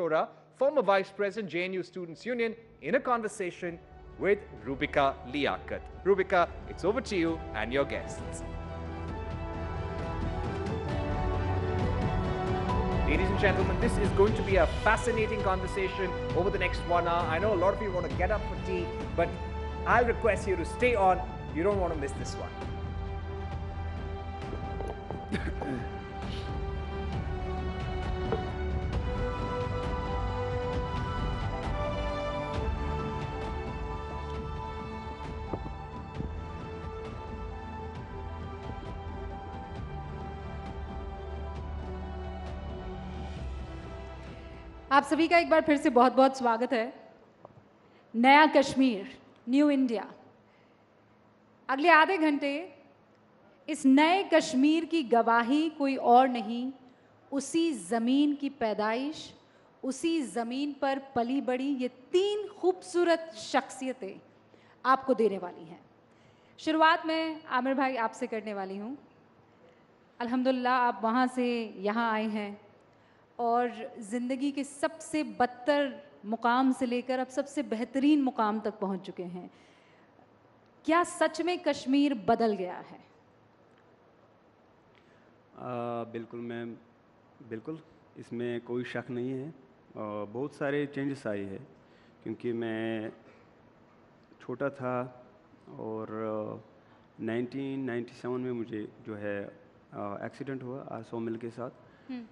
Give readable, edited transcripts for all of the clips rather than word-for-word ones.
Arora, former Vice President, JNU Students Union, in a conversation with Rubika Liaquat. Rubika, it's over to you and your guests. Ladies and gentlemen, this is going to be a fascinating conversation over the next 1 hour. I know a lot of you want to get up for tea, but I'll request you to stay on. You don't want to miss this one. आप सभी का एक बार फिर से बहुत बहुत स्वागत है। नया कश्मीर, न्यू इंडिया। अगले आधे घंटे इस नए कश्मीर की गवाही कोई और नहीं, उसी ज़मीन की पैदाइश, उसी ज़मीन पर पली बड़ी ये 3 खूबसूरत शख्सियतें आपको देने वाली हैं। शुरुआत में आमिर भाई आपसे करने वाली हूँ। अल्हम्दुलिल्लाह आप वहाँ से यहाँ आए हैं और ज़िंदगी के सबसे बदतर मुकाम से लेकर अब सबसे बेहतरीन मुकाम तक पहुँच चुके हैं। क्या सच में कश्मीर बदल गया है? बिल्कुल मैम, बिल्कुल, इसमें कोई शक नहीं है। बहुत सारे चेंजेस आए हैं, क्योंकि मैं छोटा था और 1997 में मुझे जो है एक्सीडेंट हुआ सो मिल के साथ।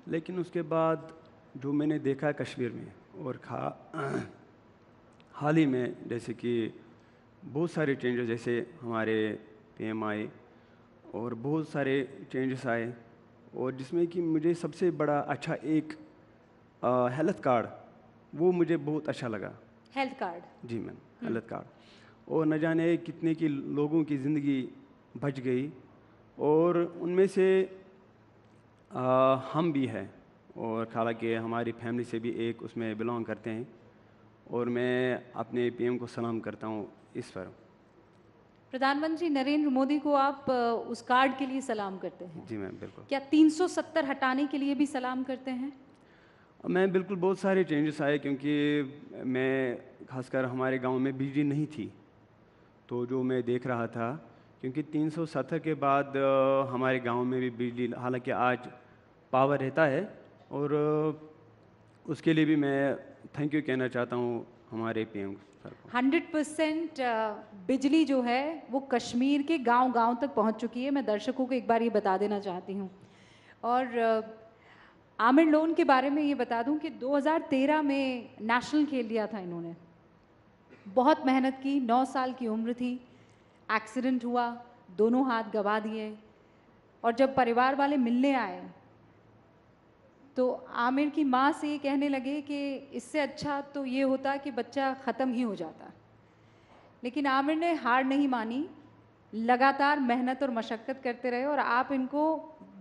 लेकिन उसके बाद जो मैंने देखा कश्मीर में और हाल ही में, जैसे कि बहुत सारे चेंजेस, जैसे हमारे पीएम आए और बहुत सारे चेंजेस आए, और जिसमें कि मुझे सबसे बड़ा अच्छा एक हेल्थ कार्ड, वो मुझे बहुत अच्छा लगा। Health card? जी मैम, हेल्थ कार्ड। और न जाने कितने की लोगों की ज़िंदगी बच गई, और उनमें से हम भी हैं, और हालांकि हमारी फैमिली से भी एक उसमें बिलोंग करते हैं, और मैं अपने पीएम को सलाम करता हूँ इस पर। प्रधानमंत्री नरेंद्र मोदी को आप उस कार्ड के लिए सलाम करते हैं? जी मैम, बिल्कुल। क्या 370 हटाने के लिए भी सलाम करते हैं? मैं बिल्कुल, बहुत सारे चेंजेस आए, क्योंकि मैं खासकर हमारे गांव में बिजली नहीं थी, तो जो मैं देख रहा था, क्योंकि 370 के बाद हमारे गांव में भी बिजली, हालांकि आज पावर रहता है, और उसके लिए भी मैं थैंक यू कहना चाहता हूँ हमारे पीएम सर को। 100% बिजली जो है वो कश्मीर के गांव-गांव तक पहुंच चुकी है। मैं दर्शकों को एक बार ये बता देना चाहती हूँ। और आमिर लोन के बारे में ये बता दूं कि 2013 में नेशनल खेल लिया था इन्होंने। बहुत मेहनत की, 9 साल की उम्र थी, एक्सीडेंट हुआ, दोनों हाथ गंवा दिए, और जब परिवार वाले मिलने आए तो आमिर की माँ से ये कहने लगे कि इससे अच्छा तो ये होता कि बच्चा ख़त्म ही हो जाता। लेकिन आमिर ने हार नहीं मानी, लगातार मेहनत और मशक्क़त करते रहे, और आप इनको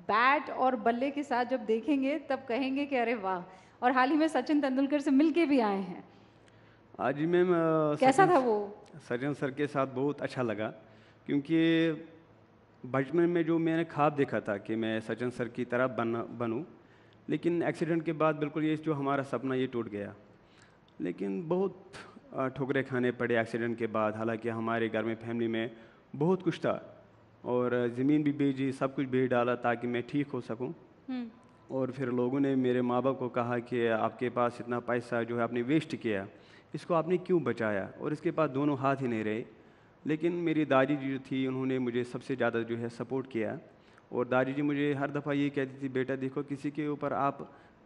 बैट और बल्ले के साथ जब देखेंगे तब कहेंगे कि अरे वाह। और हाल ही में सचिन तेंदुलकर से मिल के भी आए हैं। आज मैम, कैसा था वो? सचिन सर के साथ बहुत अच्छा लगा, क्योंकि बचपन में जो मैंने ख्वाब देखा था कि मैं सचिन सर की तरह बनूं, लेकिन एक्सीडेंट के बाद बिल्कुल ये जो हमारा सपना ये टूट गया। लेकिन बहुत ठोकरें खाने पड़े एक्सीडेंट के बाद। हालांकि हमारे घर में, फैमिली में बहुत कुछ था, और ज़मीन भी बेची, सब कुछ बेच डाला ताकि मैं ठीक हो सकूं। और फिर लोगों ने मेरे माँ बाप को कहा कि आपके पास इतना पैसा जो है आपने वेस्ट किया, इसको आपने क्यों बचाया, और इसके पास दोनों हाथ ही नहीं रहे। लेकिन मेरी दादी जी जो थी, उन्होंने मुझे सबसे ज़्यादा जो है सपोर्ट किया, और दादी जी मुझे हर दफ़ा ये कहती थी, बेटा देखो, किसी के ऊपर आप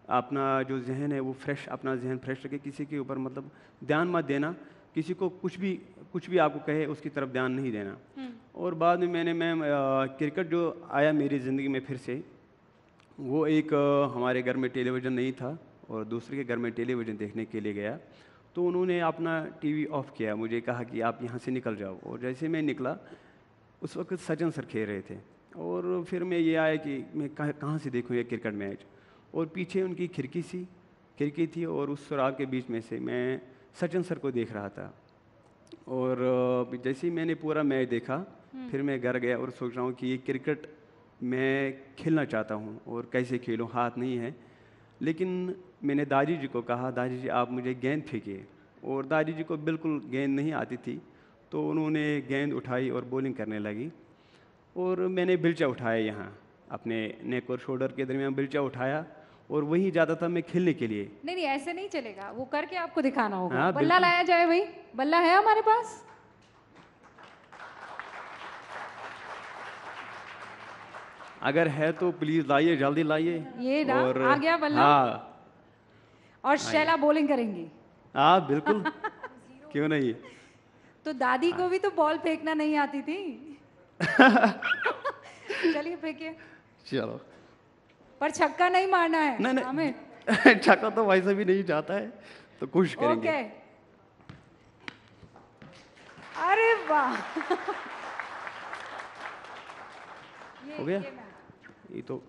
अपना जो जहन है वो फ्रेश, अपना जहन फ्रेश रखे, किसी के ऊपर मतलब ध्यान मत देना, किसी को कुछ भी आपको कहे उसकी तरफ ध्यान नहीं देना। और बाद में मैंने मैम क्रिकेट जो आया मेरी ज़िंदगी में फिर से, वो एक हमारे घर में टेलीविज़न नहीं था, और दूसरे के घर में टेलीविज़न देखने के लिए गया, तो उन्होंने अपना टीवी ऑफ किया, मुझे कहा कि आप यहाँ से निकल जाओ। और जैसे मैं निकला, उस वक्त सचिन सर खेल रहे थे, और फिर मैं ये आया कि मैं कहाँ से देखूँ ये क्रिकेट मैच, और पीछे उनकी खिड़की थी, और उस सुराग के बीच में से मैं सचिन सर को देख रहा था। और जैसे ही मैंने पूरा मैच देखा, फिर मैं घर गया और सोच रहा हूँ कि ये क्रिकेट मैं खेलना चाहता हूँ, और कैसे खेलूँ, हाथ नहीं है। लेकिन मैंने दादी जी को कहा, दादी जी आप मुझे गेंद फेंकिए, और दादी जी को बिल्कुल गेंद नहीं आती थी, तो उन्होंने गेंद उठाई और बॉलिंग करने लगी, और मैंने बिल्चा उठाया, यहाँ अपने नेक और शोल्डर के दरमियान बिल्चा उठाया, और वहीं जाता था मैं खेलने के लिए। नहीं नहीं, ऐसे नहीं चलेगा, वो करके आपको दिखाना होगा। हाँ, बल्ला बिल्कुल। लाया जाए भाई, बल्ला है हमारे पास? अगर है तो प्लीज़ लाइए, जल्दी लाइए। ये ना, और आ गया बल्ला। हाँ और शैला बॉलिंग करेंगी। हाँ बिल्कुल, क्यों नहीं। तो दादी को भी तो बॉल फेंकना नहीं आती थी। चलिए फेंकिए, चलो। पर छक्का नहीं मारना है नहीं हमें। नहीं, छक्का तो वैसे भी नहीं जाता है, तो कोशिश करेंगे। ओके, अरे वाह। हो गया? ये मैं- ये तो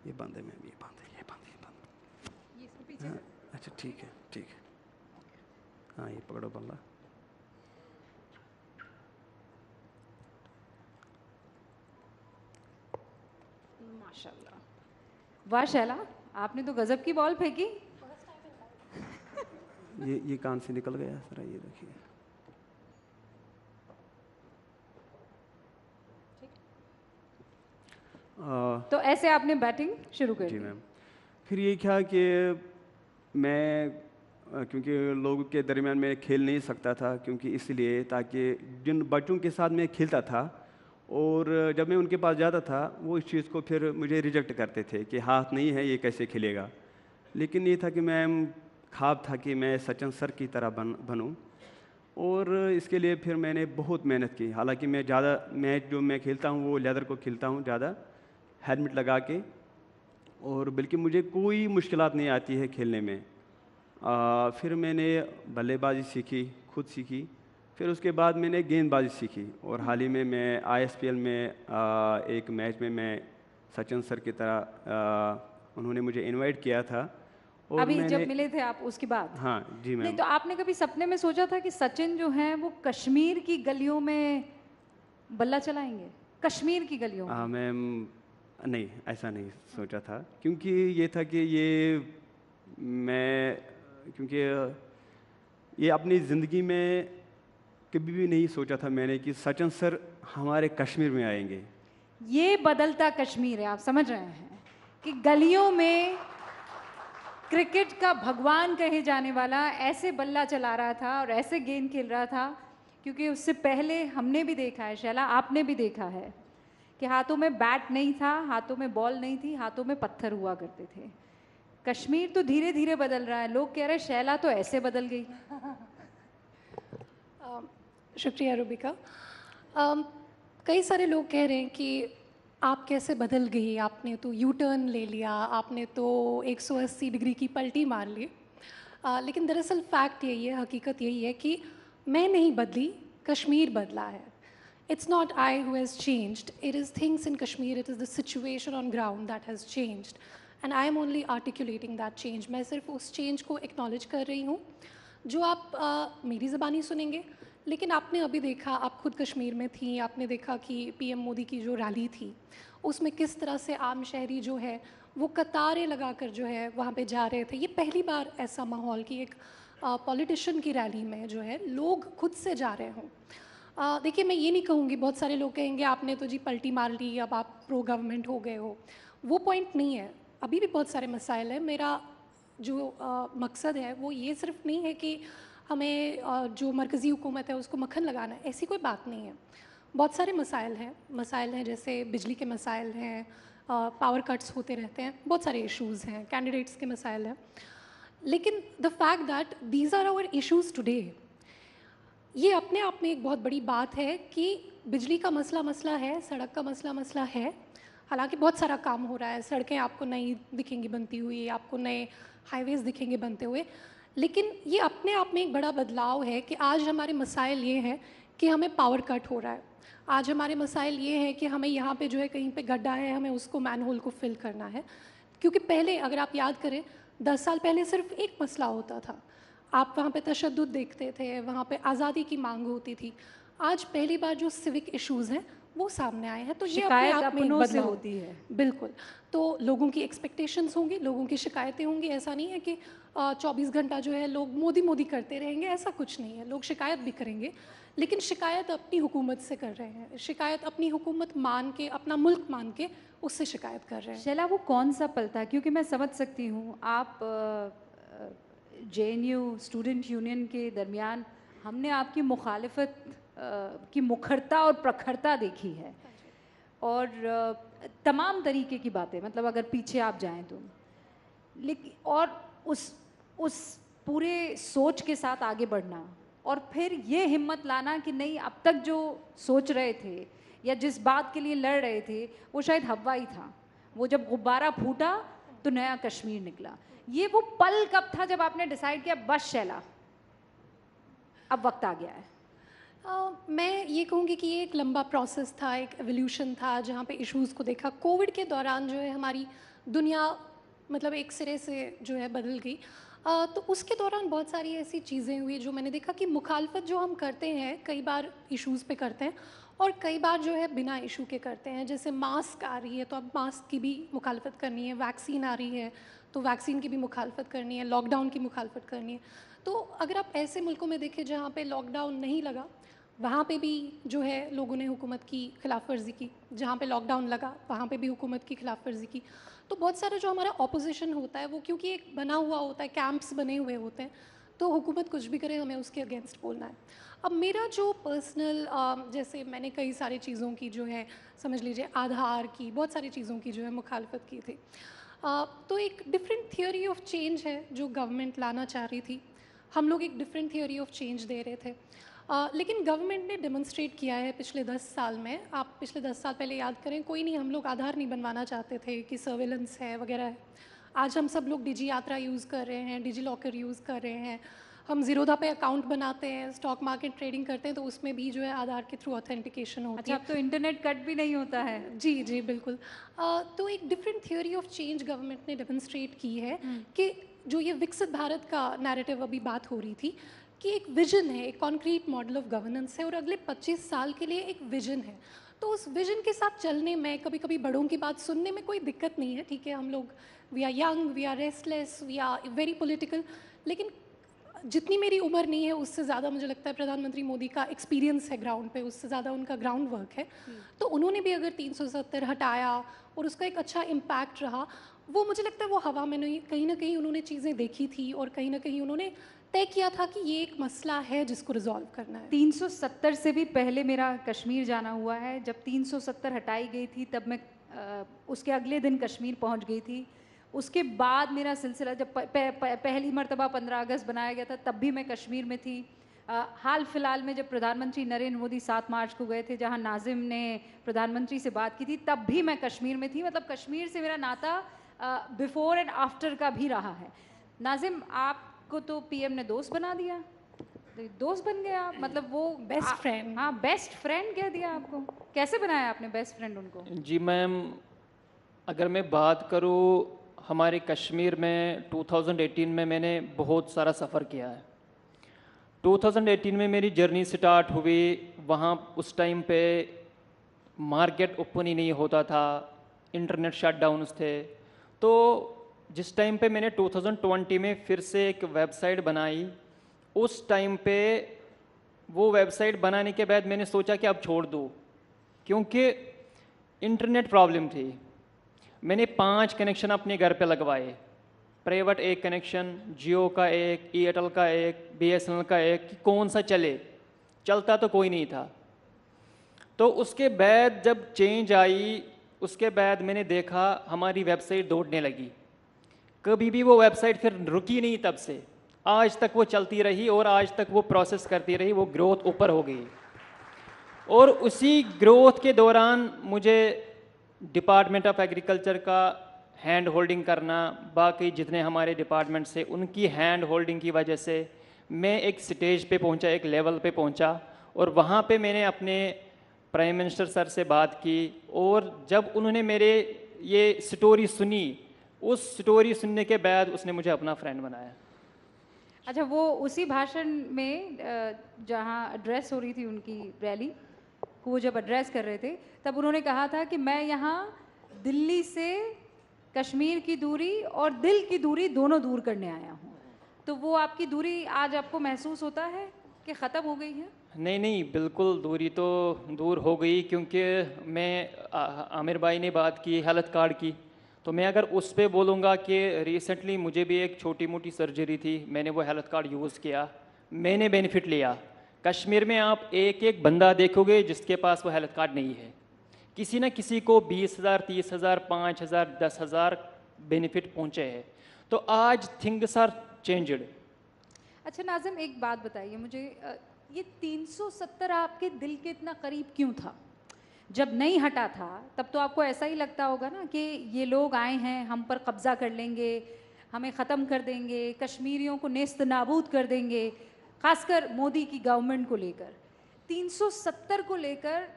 ये बंद है मैम, ये बंद है, ये बंद, ये बंद। ये इसको पीछे हाँ, कर। अच्छा ठीक है, ठीक है। हाँ, ये पकड़ो बल्ला। माशाल्लाह, वाह शैला, आपने तो गजब की बॉल फेंकी। ये कान से निकल गया, जरा ये देखिए। तो ऐसे आपने बैटिंग शुरू कर जी दी। मैम। फिर ये क्या कि मैं क्योंकि लोगों के दरमियान मैं खेल नहीं सकता था, क्योंकि इसलिए ताकि जिन बच्चों के साथ मैं खेलता था, और जब मैं उनके पास जाता था वो इस चीज़ को फिर मुझे रिजेक्ट करते थे कि हाथ नहीं है, ये कैसे खेलेगा। लेकिन ये था कि मैं ख्वाब था कि मैं सचिन सर की तरह बनूं, और इसके लिए फिर मैंने बहुत मेहनत की। हालांकि मैं ज़्यादा मैच जो मैं खेलता हूँ वो लेदर को खेलता हूँ ज़्यादा, हेलमेट लगा के, और बल्कि मुझे कोई मुश्किलात नहीं आती है खेलने में। फिर मैंने बल्लेबाजी सीखी, खुद सीखी, फिर उसके बाद मैंने गेंदबाजी सीखी, और हाल ही में मैं ISPL में एक मैच में मैं सचिन सर की तरह उन्होंने मुझे इनवाइट किया था, और अभी मैंने जब मिले थे आप उसके बाद? हाँ जी नहीं मैम। तो आपने कभी सपने में सोचा था कि सचिन जो हैं वो कश्मीर की गलियों में बल्ला चलाएंगे? कश्मीर की गलियों में? मैम नहीं, ऐसा नहीं सोचा था, क्योंकि ये था कि क्योंकि ये अपनी ज़िंदगी में कभी भी नहीं सोचा था मैंने कि सचिन सर हमारे कश्मीर में आएंगे। ये बदलता कश्मीर है, आप समझ रहे हैं कि गलियों में क्रिकेट का भगवान कहे जाने वाला ऐसे बल्ला चला रहा था और ऐसे गेंद खेल रहा था, क्योंकि उससे पहले हमने भी देखा है, शैला आपने भी देखा है कि हाथों में बैट नहीं था, हाथों में बॉल नहीं थी, हाथों में पत्थर हुआ करते थे। कश्मीर तो धीरे धीरे बदल रहा है, लोग कह रहे हैं शैला तो ऐसे बदल गई। शुक्रिया रूबिका। कई सारे लोग कह रहे हैं कि आप कैसे बदल गई, आपने तो यू टर्न ले लिया, आपने तो 180 डिग्री की पलटी मार ली। लेकिन दरअसल फैक्ट यही है, हकीकत यही है कि मैं नहीं बदली, कश्मीर बदला है। It's not I who has changed, it is things in Kashmir, it is the situation on ground that has changed. And I am only articulating that change. मैं सिर्फ उस change को acknowledge कर रही हूँ जो आप मेरी ज़बानी सुनेंगे। लेकिन आपने अभी देखा, आप खुद कश्मीर में थी, आपने देखा कि PM मोदी की जो रैली थी उसमें किस तरह से आम शहरी जो है वो कतारें लगाकर जो है वहाँ पे जा रहे थे। ये पहली बार ऐसा माहौल कि एक पॉलिटिशियन की रैली में जो है लोग खुद से जा रहे हों। देखिए, मैं ये नहीं कहूँगी, बहुत सारे लोग कहेंगे आपने तो जी पलटी मार ली, अब आप प्रो गवर्नमेंट हो गए हो। वो पॉइंट नहीं है, अभी भी बहुत सारे मसाइल हैं। मेरा जो मकसद है वो ये सिर्फ नहीं है कि हमें जो मरकज़ी हुकूमत है उसको मक्खन लगाना है, ऐसी कोई बात नहीं है। बहुत सारे मसाइल हैं जैसे बिजली के मसाइल हैं, पावर कट्स होते रहते हैं, बहुत सारे इश्यूज़ हैं, कैंडिडेट्स के मसाइल हैं। लेकिन the fact that these are our issues today, ये अपने आप में एक बहुत बड़ी बात है कि बिजली का मसला है, सड़क का मसला है। हालांकि बहुत सारा काम हो रहा है, सड़कें आपको नई दिखेंगी बनती हुई, आपको नए हाईवेज़ दिखेंगे बनते हुए, लेकिन ये अपने आप में एक बड़ा बदलाव है कि आज हमारे मसाइल ये हैं कि हमें पावर कट हो रहा है। आज हमारे मसाइल ये हैं कि हमें यहाँ पे जो है कहीं पे गड्ढा है, हमें उसको मैनहोल को फिल करना है। क्योंकि पहले अगर आप याद करें 10 साल पहले सिर्फ एक मसला होता था, आप वहाँ पे तशद्दुद देखते थे, वहाँ पे आज़ादी की मांग होती थी। आज पहली बार जो सिविक इश्यूज़ हैं वो सामने आए हैं। तो ये अपने शिकायत आप में एक अपनों से बदलाव होती है। बिल्कुल। तो लोगों की एक्सपेक्टेशंस होंगी, लोगों की शिकायतें होंगी। ऐसा नहीं है कि 24 घंटा जो है लोग मोदी मोदी करते रहेंगे, ऐसा कुछ नहीं है। लोग शिकायत भी करेंगे, लेकिन शिकायत अपनी हुकूमत से कर रहे हैं, शिकायत अपनी हुकूमत मान के, अपना मुल्क मान के उससे शिकायत कर रहे हैं। शैला, वो कौन सा पल था? क्योंकि मैं समझ सकती हूँ, आप JNU स्टूडेंट यूनियन के दरमियान हमने आपकी मुखालफत की मुखरता और प्रखरता देखी है, और तमाम तरीके की बातें, मतलब अगर पीछे आप जाएं तो, लेकिन और उस पूरे सोच के साथ आगे बढ़ना, और फिर ये हिम्मत लाना कि नहीं, अब तक जो सोच रहे थे या जिस बात के लिए लड़ रहे थे वो शायद हवा ही था, वो जब गुब्बारा फूटा तो नया कश्मीर निकला। ये वो पल कब था जब आपने डिसाइड किया बस शैला, अब वक्त आ गया है? मैं ये कहूँगी कि ये एक लंबा प्रोसेस था, एक एवोल्यूशन था, जहाँ पे इश्यूज़ को देखा। कोविड के दौरान जो है हमारी दुनिया मतलब एक सिरे से जो है बदल गई। तो उसके दौरान बहुत सारी ऐसी चीज़ें हुई जो मैंने देखा कि मुखालफत जो हम करते हैं कई बार इश्यूज़ पे करते हैं, और कई बार जो है बिना इशू के करते हैं। जैसे मास्क आ रही है तो अब मास्क की भी मुखालफत करनी है, वैक्सीन आ रही है तो वैक्सीन की भी मुखालफत करनी है, लॉकडाउन की मुखालफत करनी है। तो अगर आप ऐसे मुल्कों में देखें जहाँ पे लॉकडाउन नहीं लगा, वहाँ पे भी जो है लोगों ने हुकूमत की खिलाफ वर्जी की। जहाँ पे लॉकडाउन लगा वहाँ पे भी हुकूमत की खिलाफ वर्जी की। तो बहुत सारा जो हमारा ऑपोजिशन होता है वो क्योंकि एक बना हुआ होता है, कैंप्स बने हुए होते हैं, तो हुकूमत कुछ भी करे हमें उसके अगेंस्ट बोलना है। अब मेरा जो पर्सनल जैसे मैंने कई सारी चीज़ों की जो है, समझ लीजिए आधार की, बहुत सारी चीज़ों की जो है मुखालफत की थी। तो एक डिफरेंट थियोरी ऑफ चेंज है जो गवर्नमेंट लाना चाह रही थी। हम लोग एक डिफरेंट थियोरी ऑफ चेंज दे रहे थे। लेकिन गवर्नमेंट ने डेमोन्स्ट्रेट किया है पिछले 10 साल में। आप पिछले 10 साल पहले याद करें, कोई नहीं, हम लोग आधार नहीं बनवाना चाहते थे कि सर्वेलेंस है वगैरह है। आज हम सब लोग डिजी यात्रा यूज़ कर रहे हैं, डिजी लॉकर यूज़ कर रहे हैं, हम ज़ीरोधा पे अकाउंट बनाते हैं, स्टॉक मार्केट ट्रेडिंग करते हैं, तो उसमें भी जो है आधार के थ्रू ऑथेंटिकेशन होती अच्छा, है। अब तो इंटरनेट कट भी नहीं होता है। जी जी बिल्कुल। तो एक different theory of change government ने डेमोन्स्ट्रेट की है कि जो ये विकसित भारत का नैरेटिव अभी बात हो रही थी, कि एक विजन है, एक कॉन्क्रीट मॉडल ऑफ गवर्नेंस है और अगले 25 साल के लिए एक विजन है। तो उस विजन के साथ चलने में, कभी कभी बड़ों की बात सुनने में कोई दिक्कत नहीं है, ठीक है, हम लोग we are young, we are restless, we are very political, लेकिन जितनी मेरी उम्र नहीं है उससे ज़्यादा मुझे लगता है प्रधानमंत्री मोदी का एक्सपीरियंस है ग्राउंड पे, उससे ज़्यादा उनका ग्राउंड वर्क है। तो उन्होंने भी अगर 370 हटाया और उसका एक अच्छा इम्पैक्ट रहा, वो मुझे लगता है वो हवा में नहीं, कहीं ना कहीं उन्होंने चीज़ें देखी थी और कहीं ना कहीं उन्होंने तय किया था कि ये एक मसला है जिसको रिजॉल्व करना है। 370 से भी पहले मेरा कश्मीर जाना हुआ है। जब 370 हटाई गई थी तब मैं उसके अगले दिन कश्मीर पहुंच गई थी। उसके बाद मेरा सिलसिला, जब पहली मर्तबा 15 अगस्त बनाया गया था तब भी मैं कश्मीर में थी। हाल फिलहाल में जब प्रधानमंत्री नरेंद्र मोदी 7 मार्च को गए थे, जहां नाजिम ने प्रधानमंत्री से बात की थी, तब भी मैं कश्मीर में थी। मतलब कश्मीर से मेरा नाता बिफोर एंड आफ्टर का भी रहा है। नाजिम, आपको तो PM ने दोस्त बना दिया, तो दोस्त बन गए आप, मतलब वो बेस्ट फ्रेंड। हाँ, बेस्ट फ्रेंड कह दिया आपको। कैसे बनाया आपने बेस्ट फ्रेंड उनको? जी मैम, अगर मैं बात करूँ हमारे कश्मीर में 2018 में मैंने बहुत सारा सफ़र किया है। 2018 में मेरी जर्नी स्टार्ट हुई, वहाँ उस टाइम पे मार्केट ओपन ही नहीं होता था, इंटरनेट शटडाउन्स थे। तो जिस टाइम पे मैंने 2020 में फिर से एक वेबसाइट बनाई, उस टाइम पे वो वेबसाइट बनाने के बाद मैंने सोचा कि अब छोड़ दूँ, क्योंकि इंटरनेट प्रॉब्लम थी। मैंने 5 कनेक्शन अपने घर पे लगवाए, प्राइवेट एक कनेक्शन, जियो का एक, एयरटेल का एक, BSNL का एक, कि कौन सा चले, चलता तो कोई नहीं था। तो उसके बाद जब चेंज आई, उसके बाद मैंने देखा हमारी वेबसाइट दौड़ने लगी। कभी भी वो वेबसाइट फिर रुकी नहीं, तब से आज तक वो चलती रही और आज तक वो प्रोसेस करती रही, वो ग्रोथ ऊपर हो गई। और उसी ग्रोथ के दौरान मुझे डिपार्टमेंट ऑफ एग्रीकल्चर का हैंड होल्डिंग करना, बाकी जितने हमारे डिपार्टमेंट से उनकी हैंड होल्डिंग की वजह से मैं एक स्टेज पे पहुंचा, एक लेवल पे पहुंचा, और वहाँ पे मैंने अपने प्राइम मिनिस्टर सर से बात की। और जब उन्होंने मेरे ये स्टोरी सुनी, उस स्टोरी सुनने के बाद उसने मुझे अपना फ्रेंड बनाया। अच्छा, वो उसी भाषण में जहाँ एड्रेस हो रही थी उनकी रैली, को वो जब एड्रेस कर रहे थे, तब उन्होंने कहा था कि मैं यहाँ दिल्ली से कश्मीर की दूरी और दिल की दूरी दोनों दूर करने आया हूँ। तो वो आपकी दूरी आज आपको महसूस होता है कि ख़त्म हो गई है? नहीं नहीं, बिल्कुल दूरी तो दूर हो गई, क्योंकि आमिर भाई ने बात की हेल्थ कार्ड की, तो मैं अगर उस पर बोलूँगा कि रिसेंटली मुझे भी एक छोटी मोटी सर्जरी थी, मैंने वो हेल्थ कार्ड यूज़ किया, मैंने बेनिफिट लिया। कश्मीर में आप एक एक बंदा देखोगे जिसके पास वो हेल्थ कार्ड नहीं है, किसी न किसी को 20,000, 30,000, 5,000, 10,000 बेनिफिट पहुँचे हैं। तो आज थिंग्स आर चेंज्ड। अच्छा नाज़िम, एक बात बताइए मुझे, ये 370 आपके दिल के इतना करीब क्यों था? जब नहीं हटा था तब तो आपको ऐसा ही लगता होगा ना कि ये लोग आए हैं, हम पर कब्ज़ा कर लेंगे, हमें ख़त्म कर देंगे, कश्मीरियों को नेस्त नाबूद कर देंगे, ख़ासकर मोदी की गवर्नमेंट को लेकर। 370 को लेकर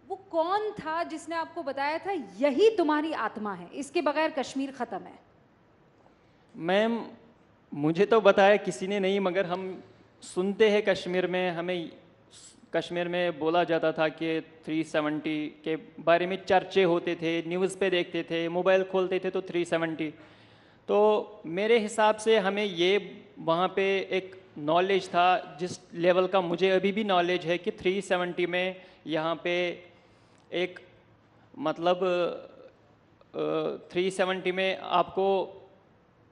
वो कौन था जिसने आपको बताया था यही तुम्हारी आत्मा है, इसके बगैर कश्मीर ख़त्म है? मैम, मुझे तो बताया किसी ने नहीं, मगर हम सुनते हैं कश्मीर में, हमें कश्मीर में बोला जाता था कि 370 के बारे में चर्चे होते थे, न्यूज़ पे देखते थे, मोबाइल खोलते थे तो 370। तो मेरे हिसाब से हमें ये वहाँ पे एक नॉलेज था, जिस लेवल का मुझे अभी भी नॉलेज है कि 370 में यहाँ पे एक मतलब 370 में आपको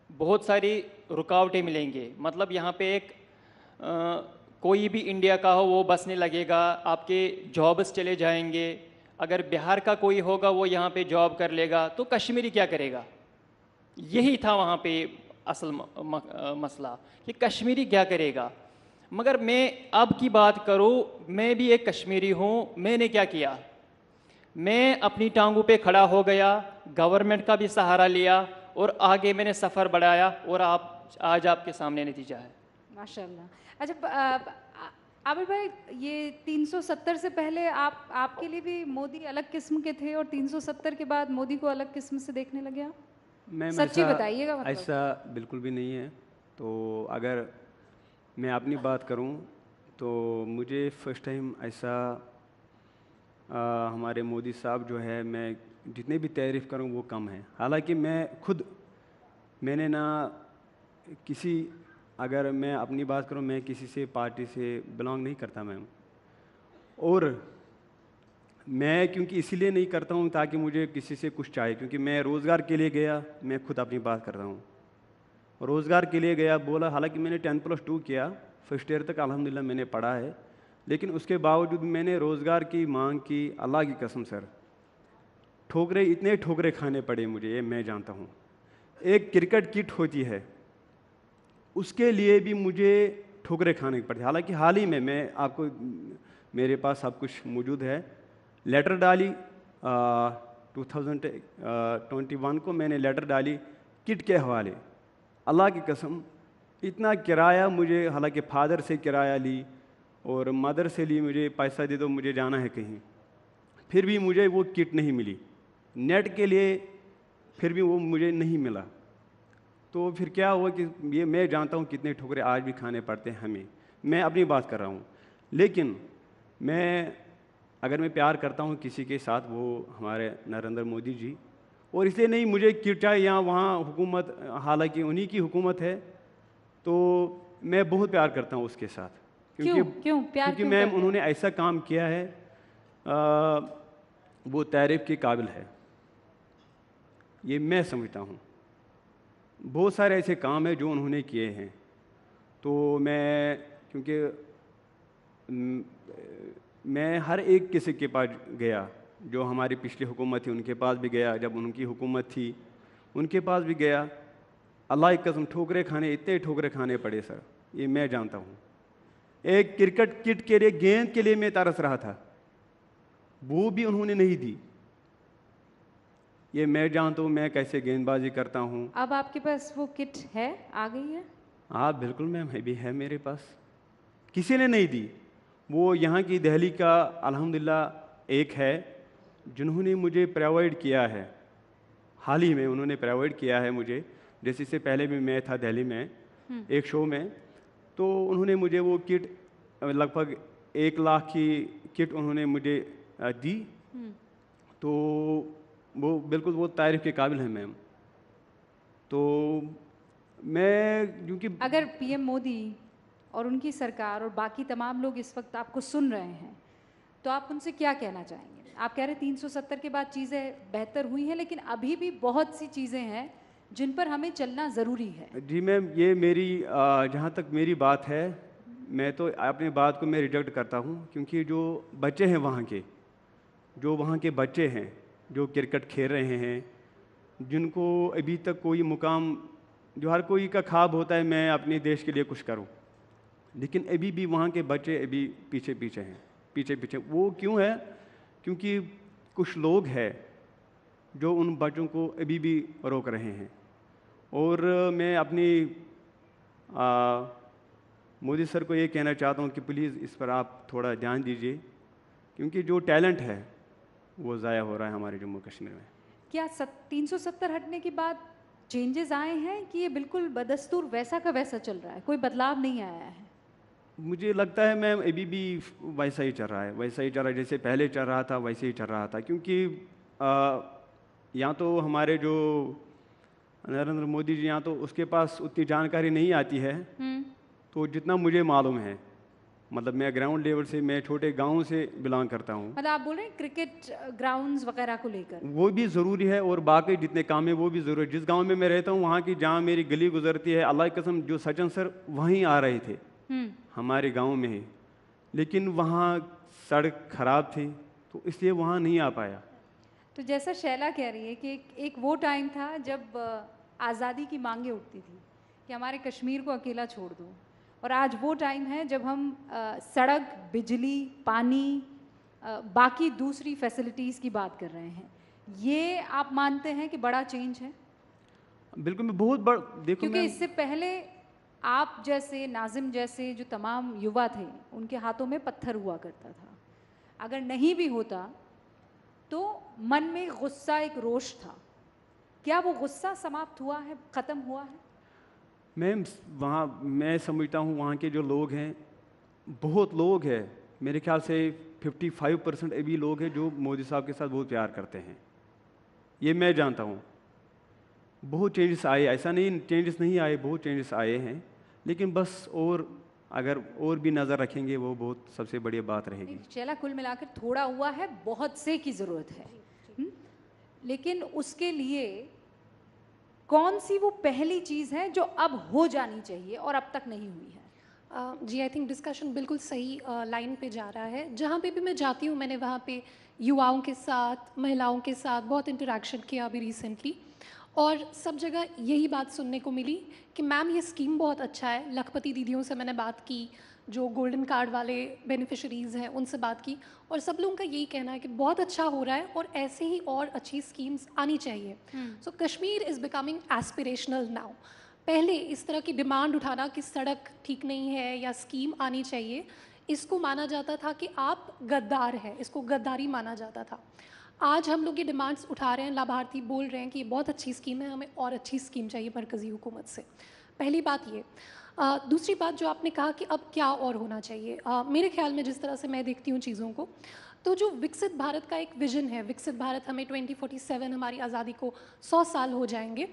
बहुत सारी रुकावटें मिलेंगी। मतलब यहाँ पे एक कोई भी इंडिया का हो वो बसने लगेगा, आपके जॉब्स चले जाएंगे, अगर बिहार का कोई होगा वो यहाँ पे जॉब कर लेगा, तो कश्मीरी क्या करेगा? यही था वहाँ पे असल मसला कि कश्मीरी क्या करेगा। मगर मैं अब की बात करूँ, मैं भी एक कश्मीरी हूँ, मैंने क्या किया? मैं अपनी टांगों पे खड़ा हो गया, गवर्नमेंट का भी सहारा लिया और आगे मैंने सफ़र बढ़ाया, और आज आपके सामने नतीजा है। माशाल्लाह। अच्छा आबिर भाई, ये 370 से पहले आपके लिए भी मोदी अलग किस्म के थे और 370 के बाद मोदी को अलग किस्म से देखने लगे आप? मैम सच्ची बताइएगा। मतलब ऐसा बिल्कुल भी नहीं है। तो अगर मैं अपनी बात करूं तो मुझे फ़र्स्ट टाइम ऐसा हमारे मोदी साहब जो है, मैं जितने भी तारीफ़ करूं वो कम है। हालांकि मैंने ना किसी, अगर मैं अपनी बात करूं, मैं किसी से पार्टी से बिलोंग नहीं करता मैम, और मैं क्योंकि इसीलिए नहीं करता हूं ताकि मुझे किसी से कुछ चाहिए, क्योंकि मैं रोज़गार के लिए गया, मैं खुद अपनी बात कर रहा हूं, रोज़गार के लिए गया, बोला, हालांकि मैंने 10+2 किया, फर्स्ट ईयर तक अल्हम्दुलिल्लाह मैंने पढ़ा है, लेकिन उसके बावजूद मैंने रोज़गार की मांग की। अल्लाह की कसम सर, इतने ठोकरे खाने पड़े मुझे, ये मैं जानता हूँ। एक क्रिकेट किट होती है, उसके लिए भी मुझे ठोकरे खाने पड़ते। हालांकि हाल ही में मैं आपको, मेरे पास सब कुछ मौजूद है, लेटर डाली 2021 को मैंने लेटर डाली किट के हवाले। अल्लाह की कसम, इतना किराया मुझे, हालांकि फादर से किराया ली और मदर से ली, मुझे पैसा दे दो मुझे जाना है कहीं, फिर भी मुझे वो किट नहीं मिली। नेट के लिए फिर भी वो मुझे नहीं मिला। तो फिर क्या हुआ कि ये मैं जानता हूँ कितने ठुकरे आज भी खाने पड़ते हैं हमें। मैं अपनी बात कर रहा हूँ, लेकिन अगर मैं प्यार करता हूँ किसी के साथ, वो हमारे नरेंद्र मोदी जी, और इसलिए नहीं मुझे किट चाहिए यहाँ वहाँ हुकूमत, हालांकि उन्हीं की हुकूमत है, तो मैं बहुत प्यार करता हूँ उसके साथ। क्योंकि मैम उन्होंने ऐसा काम किया है, वो तारीफ़ के काबिल है, ये मैं समझता हूँ। बहुत सारे ऐसे काम हैं जो उन्होंने किए हैं। तो क्योंकि मैं हर एक किसी के पास गया, जो हमारी पिछली हुकूमत थी उनके पास भी गया, जब उनकी हुकूमत थी उनके पास भी गया। अल्लाह की कसम, इतने ठोकरे खाने पड़े सर, ये मैं जानता हूँ। एक क्रिकेट किट के लिए, गेंद के लिए मैं तरस रहा था, वो भी उन्होंने नहीं दी। ये मैं जानता हूँ मैं कैसे गेंदबाजी करता हूँ। अब आपके पास वो किट है, आ गई है? हाँ बिल्कुल मैम, भी है मेरे पास, किसी ने नहीं दी। वो यहाँ की दिल्ली का अल्हम्दुलिल्लाह एक है जिन्होंने मुझे प्रोवाइड किया है, हाल ही में उन्होंने प्रोवाइड किया है मुझे। जैसे इससे पहले भी मैं था दिल्ली में एक शो में, तो उन्होंने मुझे वो किट लगभग 1 लाख की किट उन्होंने मुझे दी, तो वो बिल्कुल वो तारीफ़ के काबिल है मैम। तो मैं क्योंकि अगर पीएम मोदी और उनकी सरकार और बाकी तमाम लोग इस वक्त आपको सुन रहे हैं तो आप उनसे क्या कहना चाहेंगे? आप कह रहे 370 के बाद चीज़ें बेहतर हुई हैं, लेकिन अभी भी बहुत सी चीज़ें हैं जिन पर हमें चलना ज़रूरी है। जी मैम, ये मेरी जहाँ तक मेरी बात है, मैं तो अपनी बात को मैं रिजेक्ट करता हूँ, क्योंकि जो बच्चे हैं वहाँ के, जो वहाँ के बच्चे हैं जो क्रिकेट खेल रहे हैं, जिनको अभी तक कोई मुकाम, जो हर कोई का ख्वाब होता है मैं अपने देश के लिए कुछ करूं, लेकिन अभी भी वहाँ के बच्चे अभी पीछे पीछे हैं, पीछे पीछे। वो क्यों है? क्योंकि कुछ लोग हैं जो उन बच्चों को अभी भी रोक रहे हैं। और मैं अपनी मोदी सर को ये कहना चाहता हूँ कि प्लीज़ इस पर आप थोड़ा ध्यान दीजिए, क्योंकि जो टैलेंट है वो ज़ाया हो रहा है हमारे जम्मू कश्मीर में। क्या 370 हटने के बाद चेंजेस आए हैं कि ये बिल्कुल बदस्तूर वैसा का वैसा चल रहा है, कोई बदलाव नहीं आया है? मुझे लगता है मैम अभी भी वैसा ही चल रहा है, वैसा ही चल रहा है जैसे पहले चल रहा था, वैसे ही चल रहा था। क्योंकि यहाँ तो हमारे जो नरेंद्र मोदी जी, यहाँ तो उसके पास उतनी जानकारी नहीं आती है। तो जितना मुझे मालूम है, मतलब मैं ग्राउंड लेवल से, मैं छोटे गांव से बिलोंग करता हूँ। मतलब आप बोल रहे हैं क्रिकेट ग्राउंड्स वगैरह को लेकर? वो भी ज़रूरी है और बाकी जितने काम है वो भी ज़रूरी है। जिस गांव में मैं रहता हूँ वहाँ की, जहाँ मेरी गली गुजरती है, अल्लाह की कसम, जो सचिन सर वहीं आ रहे थे हमारे गांव में ही, लेकिन वहाँ सड़क खराब थी तो इसलिए वहाँ नहीं आ पाया। तो जैसा शैला कह रही है कि एक वो टाइम था जब आज़ादी की मांगें उठती थी कि हमारे कश्मीर को अकेला छोड़ दो, और आज वो टाइम है जब हम सड़क, बिजली, पानी, बाकी दूसरी फैसिलिटीज़ की बात कर रहे हैं। ये आप मानते हैं कि बड़ा चेंज है? बिल्कुल, मैं बहुत बड़ा, देखो क्योंकि इससे पहले आप जैसे, नाजिम जैसे जो तमाम युवा थे, उनके हाथों में पत्थर हुआ करता था। अगर नहीं भी होता तो मन में गुस्सा, एक रोष था। क्या वो गुस्सा समाप्त हुआ है, ख़त्म हुआ है? मैम वहाँ मैं समझता हूँ वहाँ के जो लोग हैं, बहुत लोग हैं, मेरे ख्याल से 55% अभी लोग हैं जो मोदी साहब के साथ बहुत प्यार करते हैं। ये मैं जानता हूँ। बहुत चेंजेस आए, ऐसा नहीं चेंजेस नहीं आए, बहुत चेंजेस आए हैं, लेकिन बस और अगर और भी नज़र रखेंगे वो बहुत सबसे बड़ी बात रहेगी। चला, कुल मिलाकर थोड़ा हुआ है, बहुत से की ज़रूरत है। लेकिन उसके लिए कौन सी वो पहली चीज़ है जो अब हो जानी चाहिए और अब तक नहीं हुई है? जी, आई थिंक डिस्कशन बिल्कुल सही लाइन पे जा रहा है। जहाँ पे भी मैं जाती हूँ, मैंने वहाँ पे युवाओं के साथ, महिलाओं के साथ बहुत इंटरेक्शन किया अभी रिसेंटली, और सब जगह यही बात सुनने को मिली कि मैम ये स्कीम बहुत अच्छा है। लखपति दीदियों से मैंने बात की, जो गोल्डन कार्ड वाले बेनिफिशरीज़ हैं उनसे बात की, और सब लोगों का यही कहना है कि बहुत अच्छा हो रहा है और ऐसे ही और अच्छी स्कीम्स आनी चाहिए। So Kashmir is becoming aspirational now. पहले इस तरह की डिमांड उठाना कि सड़क ठीक नहीं है या स्कीम आनी चाहिए, इसको माना जाता था कि आप गद्दार हैं, इसको गद्दारी माना जाता था। आज हम लोग ये डिमांड्स उठा रहे हैं, लाभार्थी बोल रहे हैं कि ये बहुत अच्छी स्कीम है, हमें और अच्छी स्कीम चाहिए मरकज़ी हुकूमत से। पहली बात ये। दूसरी बात जो आपने कहा कि अब क्या और होना चाहिए, मेरे ख्याल में जिस तरह से मैं देखती हूँ चीज़ों को, तो जो विकसित भारत का एक विजन है, विकसित भारत, हमें 2047 हमारी आज़ादी को 100 साल हो जाएंगे,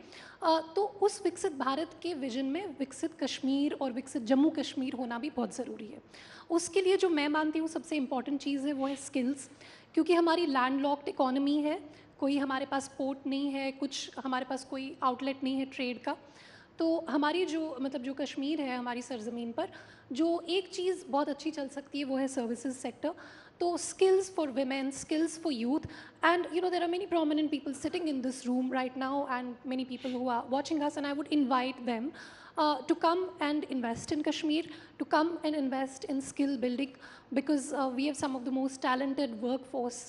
तो उस विकसित भारत के विजन में विकसित कश्मीर और विकसित जम्मू कश्मीर होना भी बहुत ज़रूरी है। उसके लिए जो मैं मानती हूँ सबसे इम्पॉर्टेंट चीज़ है वो है स्किल्स, क्योंकि हमारी लैंडलॉक्ड इकॉनमी है, कोई हमारे पास पोर्ट नहीं है, कुछ हमारे पास कोई आउटलेट नहीं है ट्रेड का। तो हमारी जो मतलब जो कश्मीर है हमारी सरज़मीन पर, जो एक चीज़ बहुत अच्छी चल सकती है वो है सर्विसेज सेक्टर। तो skills for women, skills for youth, and you know there are many prominent people sitting in this room right now and many people who are watching us, and I would invite them to come and invest in Kashmir, to come and invest in skill building, because we have some of the most talented workforce,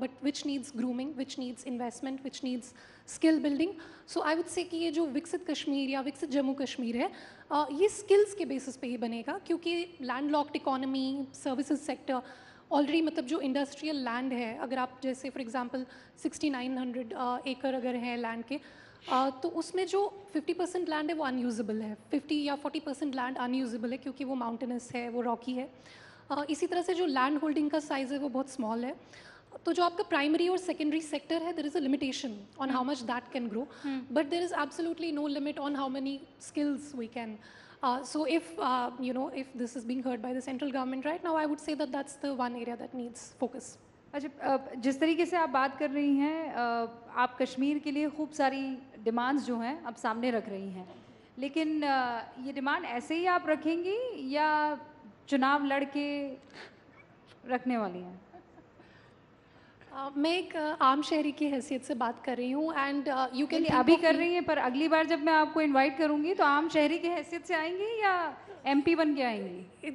but which needs grooming, which needs investment, which needs skill building. So I would say कि ये जो विकसित कश्मीर या विकसित जम्मू कश्मीर है, ये skills के basis पे ही बनेगा, क्योंकि landlocked economy, services sector, already मतलब जो इंडस्ट्रियल लैंड है, अगर आप जैसे फॉर एग्जांपल 6900 एकड़ अगर हैं लैंड के, तो उसमें जो 50% लैंड है वो अनयूजेबल है, 50 या 40% लैंड अनयूजेबल है, क्योंकि वो माउंटेनस है, वो रॉकी है। इसी तरह से जो लैंड होल्डिंग का साइज़ है वो बहुत स्मॉल है, तो जो आपका प्राइमरी और सेकेंडरी सेक्टर है, there is a limitation on how much that can grow, but there is absolutely no limit on how many skills we can. So if if this is being heard by the central government right now, I would say that that's the one area that needs focus. अच्छा, जिस तरीके से आप बात कर रही हैं, आप कश्मीर के लिए खूब सारी डिमांड्स जो हैं आप सामने रख रही हैं, लेकिन ये डिमांड ऐसे ही आप रखेंगी या चुनाव लड़ के रखने वाली हैं? मैं एक आम शहरी की हैसियत से बात कर रही हूँ, एंड यू कैन अभी कर रही हैं, पर अगली बार जब मैं आपको इनवाइट करूंगी तो आम शहरी की हैसियत से आएंगी या एमपी बन के आएंगी?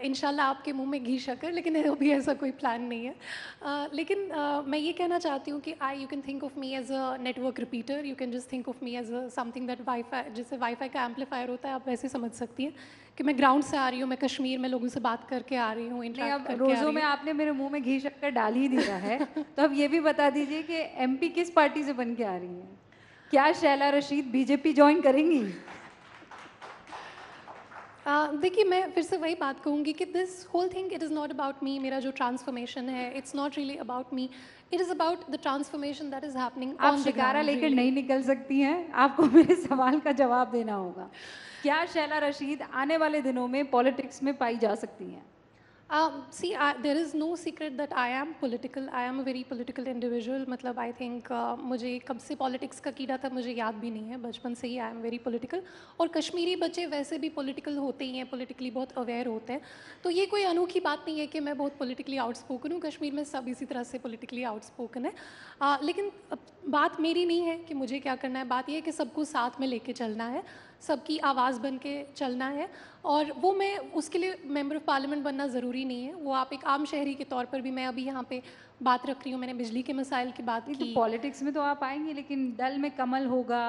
इंशाल्लाह आपके मुंह में घी शक्कर, लेकिन अभी ऐसा कोई प्लान नहीं है. लेकिन मैं ये कहना चाहती हूँ कि you can think of me as a network repeater, you can just think of me as a something that wifi, जैसे वाईफाई का एम्पलीफायर होता है, आप वैसे समझ सकती हैं कि मैं ग्राउंड से आ रही हूँ, मैं कश्मीर में लोगों से बात करके आ रही हूँ, इंटरेक्ट करके आ रही हूँ. रोज़ों में आपने मेरे मुंह में घी शक्कर डाल ही दिया है, तो अब ये भी बता दीजिए कि एमपी किस पार्टी से बन के आ रही हैं? क्या शैला रशीद बीजेपी ज्वाइन करेंगी? देखिए, मैं फिर से वही बात कहूँगी कि this whole thing, it is not about me. मेरा जो ट्रांसफॉर्मेशन है, it's not really about me, it is about the transformation that is happening. आप शिकारा लेकर नहीं निकल सकती हैं, आपको मेरे सवाल का जवाब देना होगा. क्या शैला रशीद आने वाले दिनों में पॉलिटिक्स में पाई जा सकती हैं? See, there is no secret that I am political. I am a very political individual. मतलब I think मुझे कब से पॉलिटिक्स का कीड़ा था मुझे याद भी नहीं है, बचपन से ही I am very political. और कश्मीरी बच्चे वैसे भी पॉलिटिकल होते ही हैं, पॉलिटिकली बहुत अवेयर होते हैं, तो ये कोई अनोखी बात नहीं है कि मैं बहुत पॉलिटिकली आउटस्पोकन हूँ. कश्मीर में सब इसी तरह से पॉलिटिकली आउटस्पोकन है. लेकिन बात मेरी नहीं है कि मुझे क्या करना है, बात यह है कि सबको साथ में लेके चलना है, सबकी आवाज़ बन के चलना है. और वो मैं उसके लिए मेंबर ऑफ पार्लियामेंट बनना ज़रूरी नहीं है, वो आप एक आम शहरी के तौर पर भी, मैं अभी यहाँ पे बात रख रही हूँ, मैंने बिजली के मसाइल की बात की. तो पॉलिटिक्स में तो आप आएंगे, लेकिन दल में कमल होगा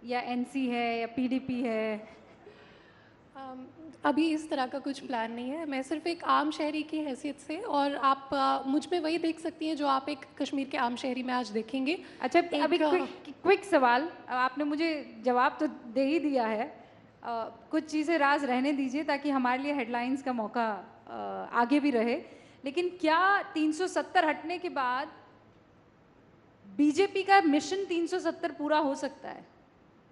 या एनसी है या पीडीपी है? अभी इस तरह का कुछ प्लान नहीं है. मैं सिर्फ एक आम शहरी की हैसियत से, और आप मुझ में वही देख सकती हैं जो आप एक कश्मीर के आम शहरी में आज देखेंगे. अच्छा, अभी क्विक सवाल, आपने मुझे जवाब तो दे ही दिया है, कुछ चीज़ें राज रहने दीजिए ताकि हमारे लिए हेडलाइंस का मौका आगे भी रहे. लेकिन क्या 370 हटने के बाद बीजेपी का मिशन 370 पूरा हो सकता है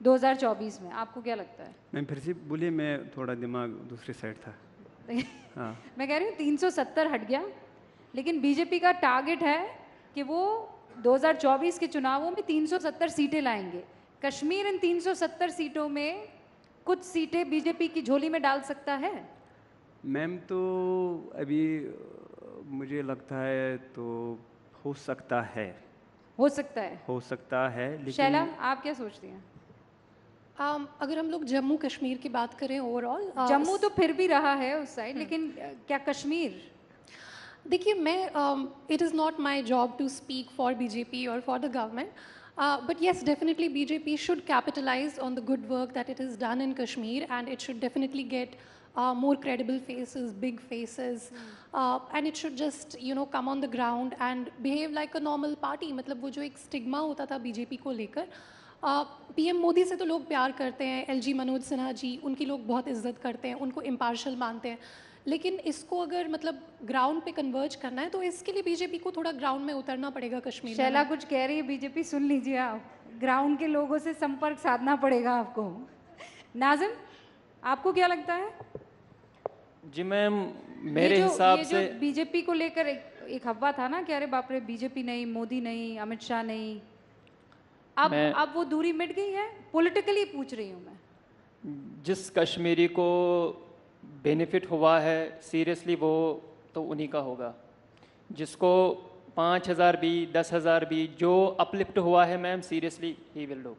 2024 में? आपको क्या लगता है? मैं फिर से बोलिए, मैं थोड़ा दिमाग दूसरी साइड था. हाँ. मैं कह रही हूँ 370 हट गया, लेकिन बीजेपी का टारगेट है कि वो 2024 के चुनावों में 370 सीटें लाएंगे. कश्मीर इन 370 सीटों में कुछ सीटें बीजेपी की झोली में डाल सकता है? मैम, तो अभी मुझे लगता है तो हो सकता है. हो सकता है, हो सकता है. लेकिन शैला, आप क्या सोचती हैं? अगर हम लोग जम्मू कश्मीर की बात करें ओवरऑल, जम्मू तो फिर भी रहा है उस साइड, लेकिन क्या कश्मीर? देखिए, मैं it is not my job to speak for BJP और for the government, but yes, definitely BJP should capitalize on the good work that it has done in Kashmir, and it should definitely get more credible faces, big faces, and it should just come on the ground and behave like a normal party. मतलब वो जो एक stigma होता था BJP को लेकर, PM Modi से तो लोग प्यार करते हैं, एलजी मनोज सिन्हा जी, उनकी लोग बहुत इज्जत करते हैं, उनको इम्पार्शल मानते हैं, लेकिन इसको अगर मतलब ग्राउंड पे कन्वर्ज करना है तो इसके लिए बीजेपी को थोड़ा ग्राउंड में उतरना पड़ेगा कश्मीर में. शैला कुछ कह रही है बीजेपी, सुन लीजिए आप, ग्राउंड के लोगों से संपर्क साधना पड़ेगा आपको. नाजिम, आपको क्या लगता है? जी मैम, मेरे हिसाब से बीजेपी को लेकर एक अफवाह था ना कि अरे बाप रे, बीजेपी नहीं, मोदी नहीं, अमित शाह नहीं, अब वो दूरी मिट गई है? पॉलिटिकली पूछ रही हूँ मैं. जिस कश्मीरी को बेनिफिट हुआ है सीरियसली वो तो उन्हीं का होगा. जिसको 5,000 भी 10,000 भी जो अपलिफ्ट हुआ है ma'am, seriously he will do,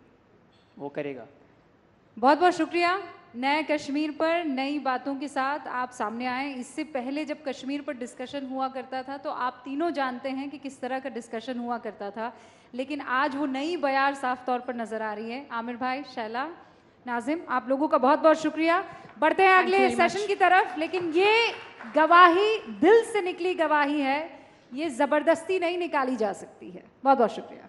वो करेगा. बहुत बहुत शुक्रिया. नए कश्मीर पर नई बातों के साथ आप सामने आए. इससे पहले जब कश्मीर पर डिस्कशन हुआ करता था तो आप तीनों जानते हैं कि किस तरह का डिस्कशन हुआ करता था, लेकिन आज वो नई बयार साफ तौर पर नजर आ रही है. आमिर भाई, शैला, नाजिम, आप लोगों का बहुत बहुत शुक्रिया. बढ़ते हैं अगले सेशन की तरफ, लेकिन ये गवाही दिल से निकली गवाही है, ये जबरदस्ती नहीं निकाली जा सकती है. बहुत बहुत शुक्रिया.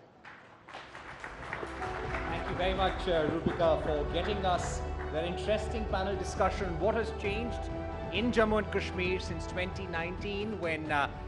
Thank you very much, Rupika, for getting us that interesting panel discussion. What has changed? in Jammu and Kashmir since 2019 when